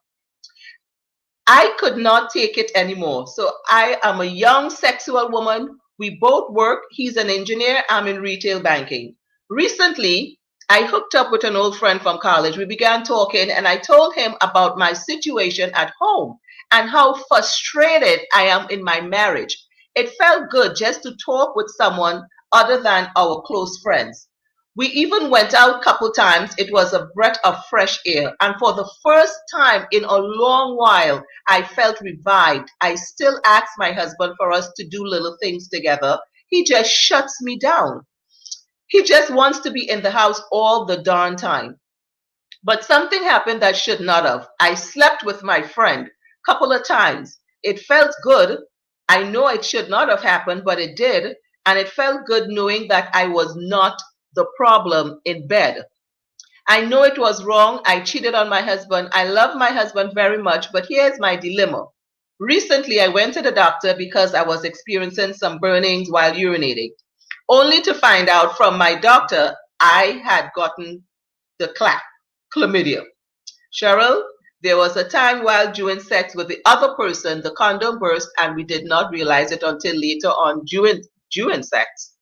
I could not take it anymore. So I am a young sexual woman. We both work. He's an engineer. I'm in retail banking. Recently, I hooked up with an old friend from college. We began talking and I told him about my situation at home and how frustrated I am in my marriage. It felt good just to talk with someone other than our close friends. We even went out a couple times. It was a breath of fresh air. And for the first time in a long while, I felt revived. I still ask my husband for us to do little things together. He just shuts me down. He just wants to be in the house all the darn time. But something happened that should not have. I slept with my friend a couple of times. It felt good. I know it should not have happened, but it did. And it felt good knowing that I was not the problem in bed. I know it was wrong. I cheated on my husband. I love my husband very much, but here's my dilemma. Recently, I went to the doctor because I was experiencing some burnings while urinating, only to find out from my doctor I had gotten the chlamydia. Cheryl, there was a time while doing sex with the other person, the condom burst, and we did not realize it until later on during sex.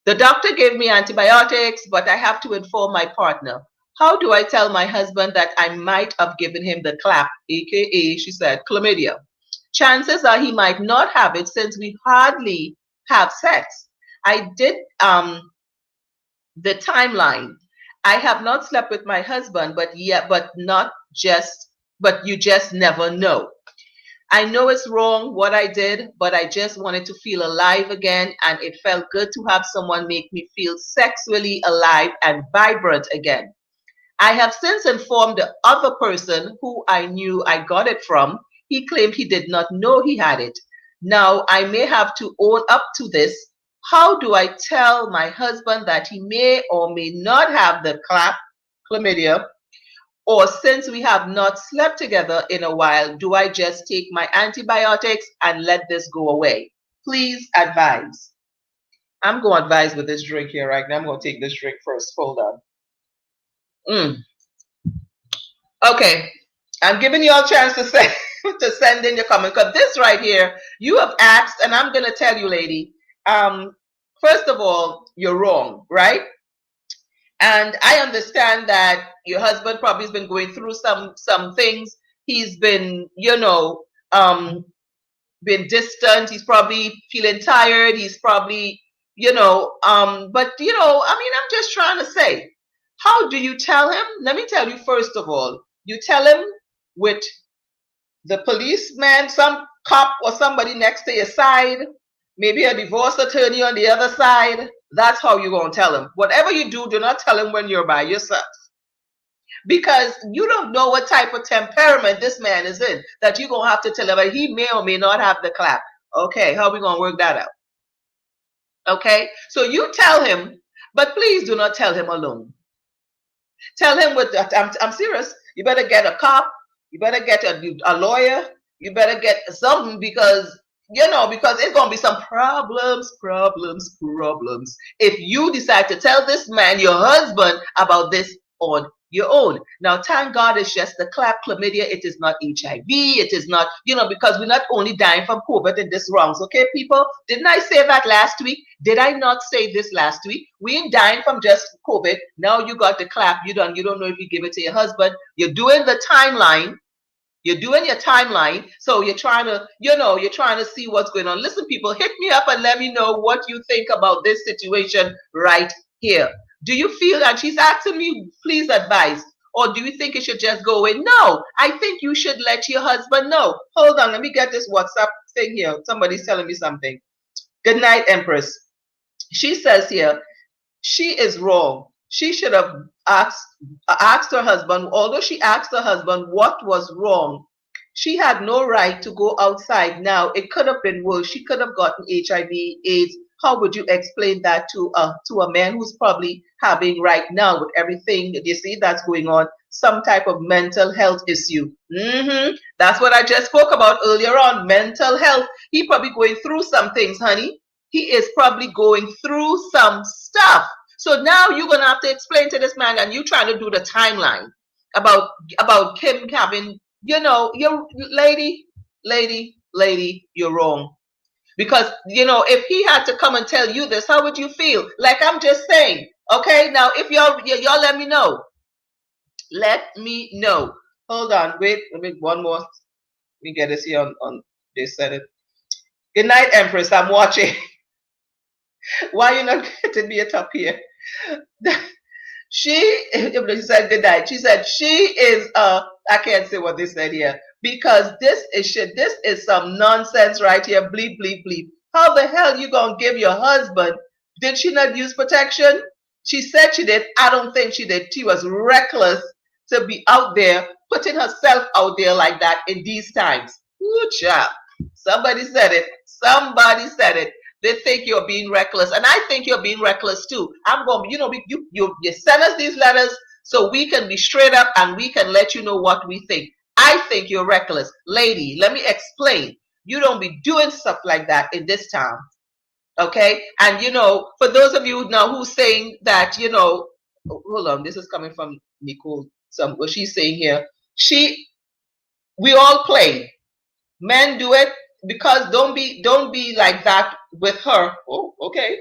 The doctor gave me antibiotics, but I have to inform my partner. How do I tell my husband that I might have given him the clap, aka, she said, chlamydia? Chances are he might not have it since we hardly have sex. I did the timeline. I have not slept with my husband, but you just never know. I know it's wrong what I did, but I just wanted to feel alive again, and it felt good to have someone make me feel sexually alive and vibrant again. I have since informed the other person who I knew I got it from. He claimed he did not know he had it. Now I may have to own up to this. How do I tell my husband that he may or may not have the chlamydia? Or since we have not slept together in a while, do I just take my antibiotics and let this go away? Please advise. I'm going to advise with this drink here right now. I'm going to take this drink first. Hold on. Okay. I'm giving you all a chance to say to send in your comment, because this right here, you have asked, and I'm going to tell you, lady, first of all, you're wrong, right? And I understand that your husband probably has been going through some things. He's been, been distant. He's probably feeling tired. He's probably, but I mean, I'm just trying to say, how do you tell him? Let me tell you, first of all, you tell him with the policeman, some cop or somebody next to your side, maybe a divorce attorney on the other side. That's how you're going to tell him. Whatever you do not tell him when you're by yourself. Because you don't know what type of temperament this man is in, that you're going to have to tell him that he may or may not have the clap. Okay, how are we going to work that out? Okay, so you tell him, but please do not tell him alone. Tell him with, I'm serious, you better get a cop, you better get a lawyer, you better get something, because it's going to be some problems if you decide to tell this man, your husband, about this on your own. Now, thank God it's just the clap, chlamydia. It is not HIV. It is not, because we're not only dying from COVID in this rounds. Okay, people? Didn't I say that last week? Did I not say this last week? We ain't dying from just COVID. Now you got the clap. You don't know if you give it to your husband. You're doing the timeline. You're doing your timeline. So you're trying to see what's going on. Listen, people, hit me up and let me know what you think about this situation right here. Do you feel that she's asking me, please advise? Or do you think it should just go away? No, I think you should let your husband know. Hold on, let me get this WhatsApp thing here. Somebody's telling me something. Good night, Empress. She says here, she is wrong. She should have asked her husband, although she asked her husband what was wrong. She had no right to go outside now. It could have been worse. She could have gotten HIV, AIDS. How would you explain that to a man who's probably having right now, with everything you see that's going on, some type of mental health issue? That's what I just spoke about earlier on, mental health. He probably going through some things, honey. He is probably going through some stuff. So now you're going to have to explain to this man, and you trying to do the timeline about him having, your lady, you're wrong. Because, if he had to come and tell you this, how would you feel? Like I'm just saying, okay? Now, if y'all let me know. Let me know. Hold on, wait, let me one more. Let me get this here on they said it. Good night, Empress, I'm watching. Why you not getting me it up here? She said good night. She said she is I can't say what they said here, because this is shit. This is some nonsense right here. Bleep, bleep, bleep. How the hell you gonna give your husband? Did she not use protection? She said she did. I don't think she did. She was reckless to be out there, putting herself out there like that in these times. Good job. Somebody said it. Somebody said it. They think you're being reckless, and I think you're being reckless too. I'm going, you send us these letters so we can be straight up and we can let you know what we think. I think you're reckless. Lady, let me explain. You don't be doing stuff like that in this town. Okay? And for those of you now who's saying that, hold on, this is coming from Nicole. What she's saying here. We all play. Men do it. Because don't be like that with her. Oh, okay.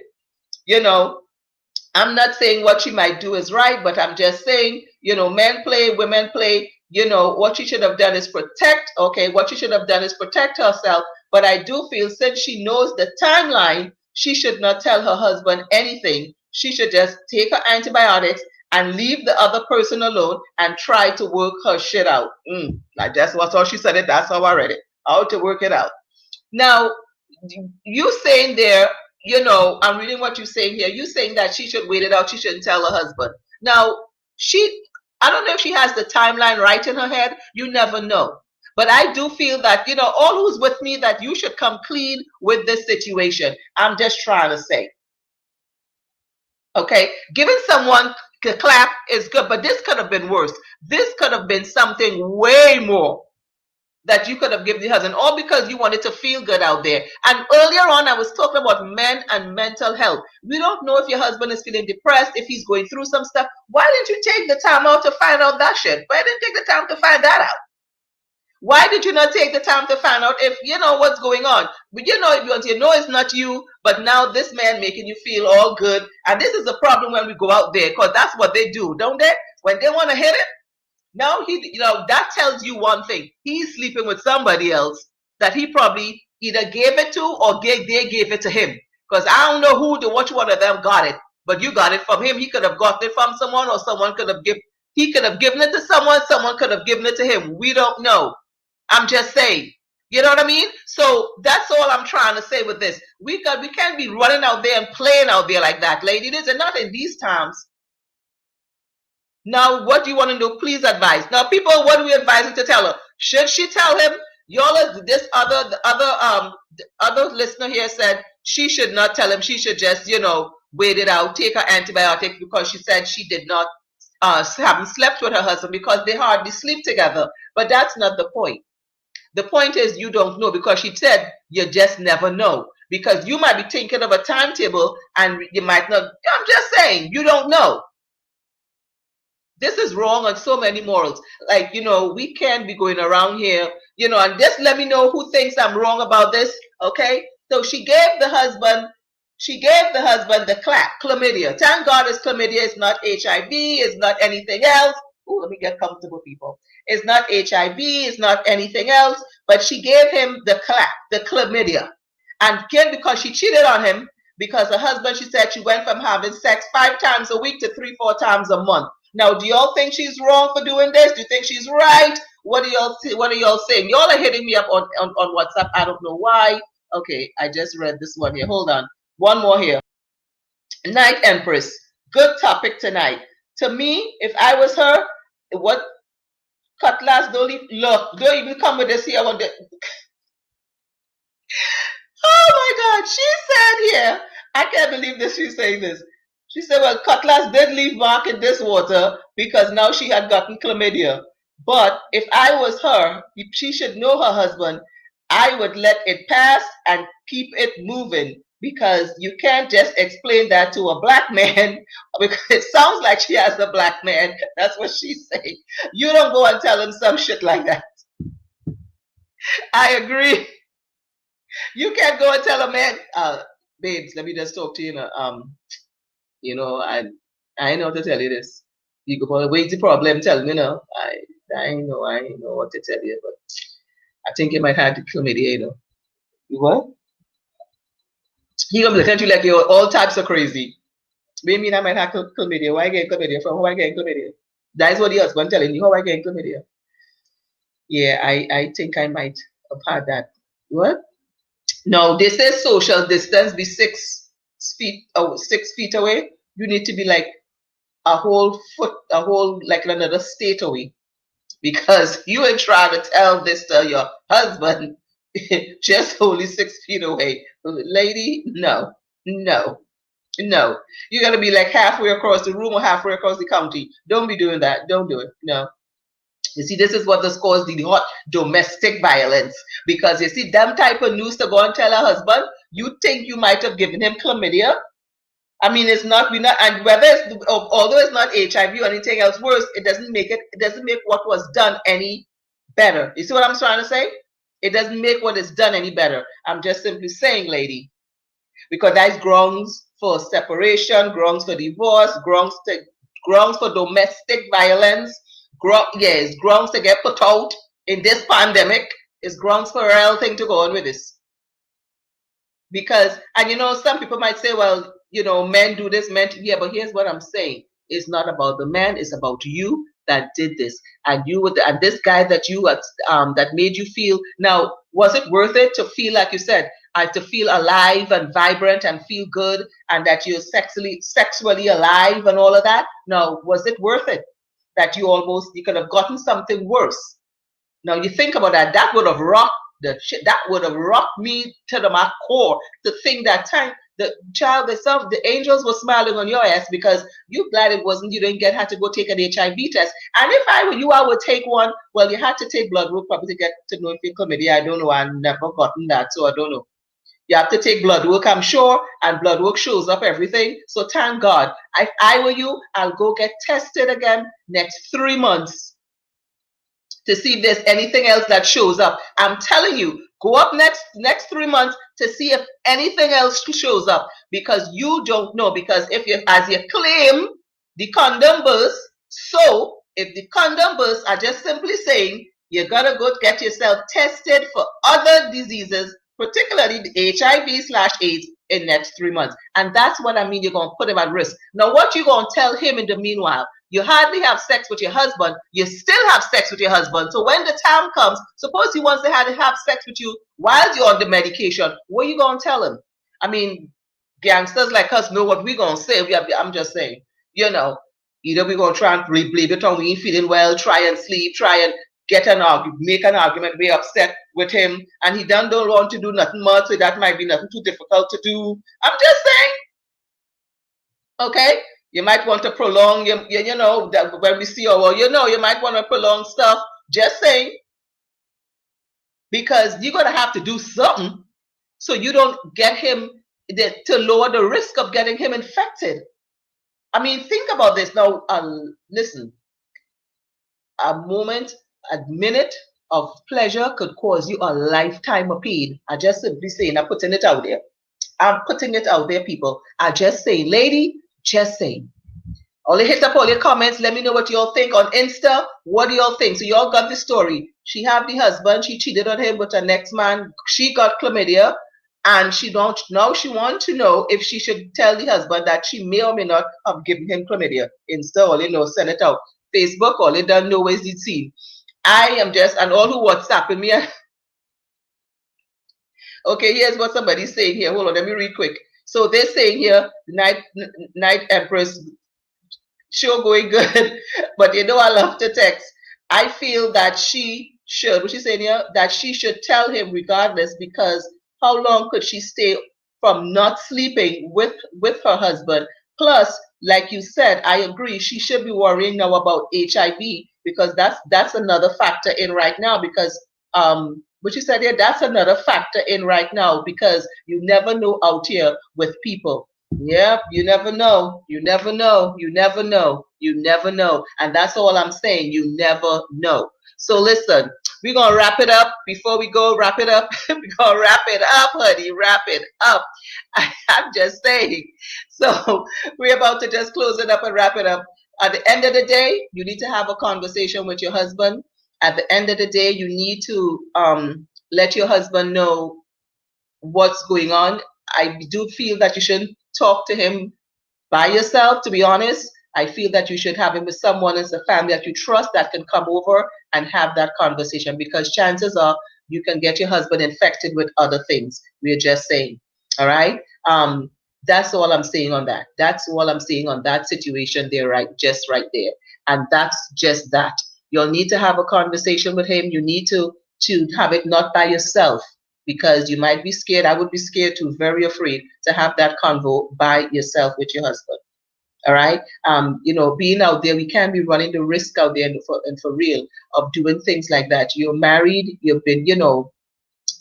I'm not saying what she might do is right, but I'm just saying, men play, women play. What she should have done is protect. Okay, what she should have done is protect herself. But I do feel, since she knows the timeline, she should not tell her husband anything. She should just take her antibiotics and leave the other person alone and try to work her shit out. Like that's how she said it. That's how I read it. How to work it out. Now, you saying there, I'm reading what you're saying here. You're saying that she should wait it out. She shouldn't tell her husband. Now, I don't know if she has the timeline right in her head. You never know. But I do feel that, all who's with me, that you should come clean with this situation. I'm just trying to say. Okay? Giving someone a clap is good, but this could have been worse. This could have been something way more that you could have given your husband, all because you wanted to feel good out there. And earlier on, I was talking about men and mental health. We don't know if your husband is feeling depressed, if he's going through some stuff. Why didn't you take the time out to find out that shit? Why didn't you take the time to find that out? Why did you not take the time to find out if what's going on? But it's not you, but now this man making you feel all good. And this is a problem when we go out there, because that's what they do, don't they? When they want to hit it, now that tells you one thing. He's sleeping with somebody else that he probably either gave it to or they gave it to him. Because I don't know which one of them got it, but you got it from him. He could have gotten it from someone, or someone could have he could have given it to someone could have given it to him. We don't know. I'm just saying. You know what I mean? So that's all I'm trying to say with this. We can't be running out there and playing out there like that, lady. This is not in these times. Now, what do you want to do? Please advise. Now, people, what are we advising to tell her? Should she tell him? This other listener here said she should not tell him. She should just, wait it out, take her antibiotic, because she said she did not haven't slept with her husband because they hardly sleep together. But that's not the point. The point is you don't know, because she said you just never know, because you might be thinking of a timetable and you might not. I'm just saying, you don't know. This is wrong on so many morals. Like, we can't be going around here, and just let me know who thinks I'm wrong about this. Okay. So she gave the husband the chlamydia. Thank God it's chlamydia. It's not HIV. It's not anything else. Ooh, let me get comfortable, people. It's not HIV. It's not anything else. But she gave him the chlamydia. And again, because she cheated on him, because her husband, she said she went from having sex 5 times a week to 3-4 times a month. Now, do y'all think she's wrong for doing this? Do you think she's right? What are y'all saying? Y'all are hitting me up on WhatsApp. I don't know why. Okay, I just read this one here. Hold on. One more here. Night Empress. Good topic tonight. To me, if I was her, what cutlass don't even come with this here. Oh my God. She said here, I can't believe this. She's saying this. She said, well, Cutlass did leave mark in this water because now she had gotten chlamydia. But if I was her, if she should know her husband, I would let it pass and keep it moving, because you can't just explain that to a black man, because it sounds like she has a black man. That's what she's saying. You don't go and tell him some shit like that. I agree. You can't go and tell a man, babes, let me just talk to you now. I know how to tell you this. You go, wait the problem, tell me now. I know what to tell you, but I think you might have to chlamydia, You what? He gonna look at you like you're all types of crazy. What do you mean I might have chlamydia? Why get chlamydia from? How I get chlamydia? That's what the husband telling you. How I get chlamydia? Yeah, I think I might have had that. What? No, they say social distance be 6 feet away. You need to be like like another state away, because you ain't trying to tell this to your husband just only 6 feet away. Lady, no. You gotta be like halfway across the room or halfway across the county. Don't be doing that. Don't do it. No. You see, this is what this causes the hot domestic violence. Because you see, them type of news to go and tell her husband, you think you might have given him chlamydia. I mean, and although it's not HIV or anything else worse, it doesn't make what was done any better. You see what I'm trying to say? It doesn't make what is done any better. I'm just simply saying, lady, because that's grounds for separation, grounds for divorce, grounds for domestic violence. Grounds to get put out in this pandemic. Is grounds for a real thing to go on with this. Because, and some people might say, well, men do this, men, yeah, but here's what I'm saying. It's not about the man, it's about you that did this. And and this guy that that made you feel. Now, was it worth it to feel, like you said, to feel alive and vibrant and feel good, and that you're sexually alive and all of that? No, was it worth it? That you could have gotten something worse. Now you think about that. That would have rocked that would have rocked me to my core to think that time the angels were smiling on your ass because you glad you didn't have to go take an HIV test. And if I were you, I would take one. Well, you had to take blood work probably to get to know if you're chlamydia. I don't know. I've never gotten that, so I don't know. You have to take blood work, I'm sure, and blood work shows up everything. So thank God. If I were you, I'll go get tested again next 3 months to see if there's anything else that shows up. I'm telling you, go up next 3 months to see if anything else shows up, because you don't know. Because as you claim, the condom burst. So if the condom burst are just simply saying you gotta go get yourself tested for other diseases, particularly the HIV/AIDS, in next 3 months. And that's what I mean. You're going to put him at risk. Now, what you going to tell him in the meanwhile? You hardly have sex with your husband. You still have sex with your husband. So when the time comes, suppose he wants to have sex with you while you're on the medication, what are you going to tell him? I mean, gangsters like us know what we're going to say. I'm just saying, you know, either we're going to try and blame it on we ain't feeling well, try and sleep, try and make an argument, be upset with him, and he don't want to do nothing much, so that might be nothing too difficult to do. I'm just saying, okay? You might want to prolong, you know, that when we see you might want to prolong stuff. Just saying, because you're going to have to do something so you don't get him to lower the risk of getting him infected. I mean, think about this now. Listen, a minute of pleasure could cause you a lifetime of pain. I just simply saying, I'm putting it out there. I'm putting it out there, people. I just saying, lady, just saying. Only hit up all your comments. Let me know what y'all think on Insta. What do y'all think? So y'all got the story. She had the husband. She cheated on him with her next man. She got chlamydia. And now she wants to know if she should tell the husband that she may or may not have given him chlamydia. Insta, all you know, send it out. Facebook, all you don't know is the scene. I am just, and all who WhatsApping me. Okay, here's what somebody's saying here. Hold on, let me read quick. So they're saying here, Night Empress, show going good, but you know I love to text. I feel that she should, what she's saying here, that she should tell him regardless, because how long could she stay from not sleeping with her husband? Plus, like you said, I agree, she should be worrying now about HIV, because that's another factor in right now, because what you said here, that's another factor in right now, because you never know out here with people. Yeah, you never know. You never know. You never know. You never know. And that's all I'm saying. You never know. So listen, we're going to wrap it up. Before we go, wrap it up. We're going to wrap it up, honey. Wrap it up. I'm just saying. So we're about to just close it up and wrap it up. At the end of the day, you need to have a conversation with your husband. At the end of the day, you need to let your husband know what's going on. I do feel that you shouldn't talk to him by yourself, to be honest. I feel that you should have him with someone as a family that you trust that can come over and have that conversation, because chances are you can get your husband infected with other things. We're just saying. All right. That's all I'm saying on that. That's all I'm saying on that situation there, right there. And that's just that. You'll need to have a conversation with him. You need to have it not by yourself, because you might be scared. I would be scared too, very afraid to have that convo by yourself with your husband. All right. Being out there, we can be running the risk out there and for real of doing things like that. You're married, you've been,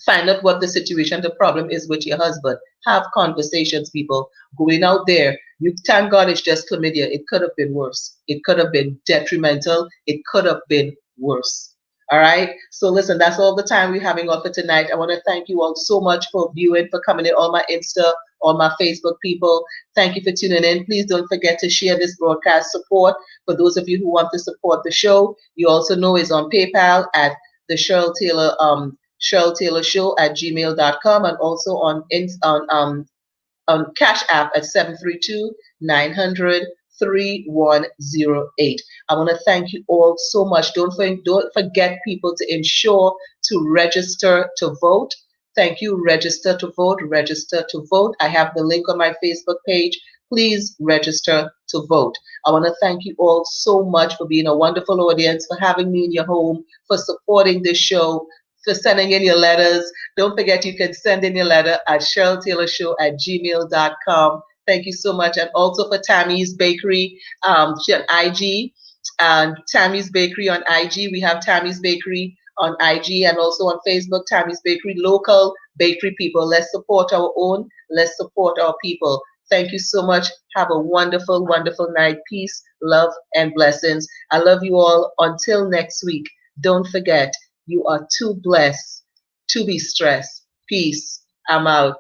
find out what the situation, the problem is with your husband. Have conversations, people. Going out there, you thank God it's just chlamydia. It could have been worse. It could have been detrimental. It could have been worse. All right. So listen, that's all the time we're having on for tonight. I want to thank you all so much for viewing, for coming in on my Insta, on my Facebook, people. Thank you for tuning in. Please don't forget to share this broadcast. Support for those of you who want to support the show. You also know is on PayPal at the Cheryl Taylor Show at gmail.com, and also on Cash App at 732-900-3108. I want to thank you all so much. Don't forget, people, to ensure to register to vote. Thank you. Register to vote. Register to vote. I have the link on my Facebook page. Please register to vote. I want to thank you all so much for being a wonderful audience, for having me in your home, for supporting this show, for sending in your letters. Don't forget, you can send in your letter at CherylTaylorShow@gmail.com. Thank you so much. And also for Tammy's Bakery, on IG. And Tammy's Bakery on IG. We have Tammy's Bakery on IG and also on Facebook, Tammy's Bakery, local bakery people. Let's support our own. Let's support our people. Thank you so much. Have a wonderful, wonderful night. Peace, love, and blessings. I love you all. Until next week, don't forget, you are too blessed to be stressed. Peace. I'm out.